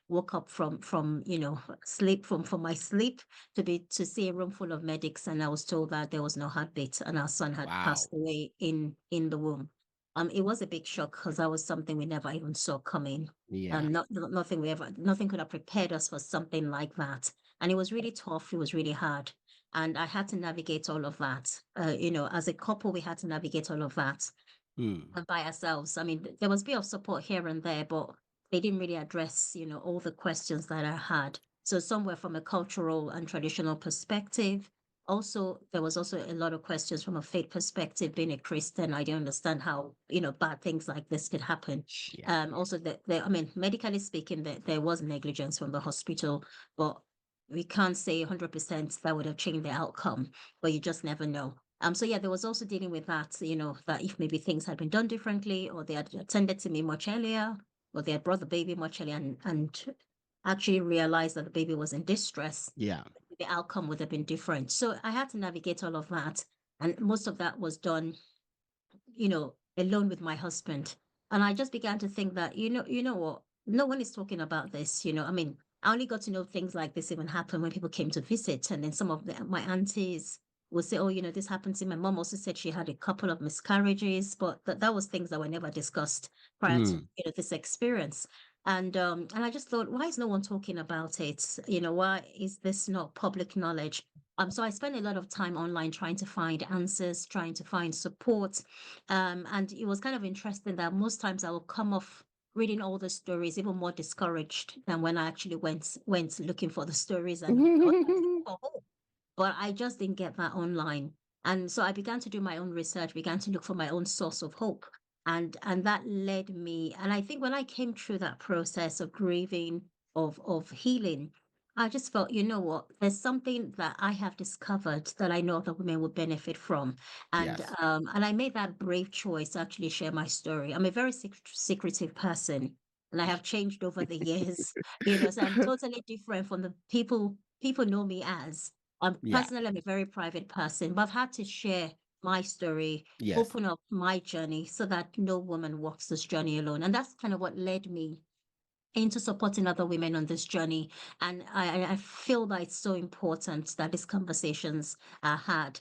woke up from sleep from my sleep to see a room full of medics, and I was told that there was no heartbeat and our son had passed Wow. away in the womb. It was a big shock because that was something we never even saw coming. Yeah. Nothing could have prepared us for something like that. And it was really tough. It was really hard. And I had to navigate all of that. As a couple, we had to navigate all of that Hmm. by ourselves. I mean, there was a bit of support here and there, but they didn't really address, all the questions that I had. So somewhere from a cultural and traditional perspective. Also, there was also a lot of questions from a faith perspective. Being a Christian, I didn't understand how, bad things like this could happen. Yeah. Also, I mean, medically speaking, there was negligence from the hospital, but we can't say 100% that would have changed the outcome, but you just never know. So yeah, there was also dealing with that, that if maybe things had been done differently, or they had attended to me much earlier, or they had brought the baby much earlier and actually realized that the baby was in distress, Yeah. the outcome would have been different. So I had to navigate all of that. And most of that was done, alone with my husband. And I just began to think that, what, no one is talking about this, I mean, I only got to know things like this even happened when people came to visit. And then some of my aunties would say, oh, this happened to my mom also said she had a couple of miscarriages, but that was things that were never discussed prior to, Mm. this experience. And I just thought, why is no one talking about it? Why is this not public knowledge? So I spent a lot of time online trying to find answers, trying to find support. And it was kind of interesting that most times I will come off reading all the stories even more discouraged than when I actually went looking for the stories and looking for hope. But I just didn't get that online. And so I began to do my own research, began to look for my own source of hope. And that led me. And I think when I came through that process of grieving, of healing, I just felt, you know what, there's something that I have discovered that I know other women would benefit from. And Yes. and I made that brave choice to actually share my story. I'm a very secretive person. And I have changed over the years, so I'm totally different from the people know me as. Yeah. Personally, I'm a very private person, but I've had to share my story, Yes. open up my journey so that no woman walks this journey alone. And that's kind of what led me into supporting other women on this journey. And I feel that it's so important that these conversations are had.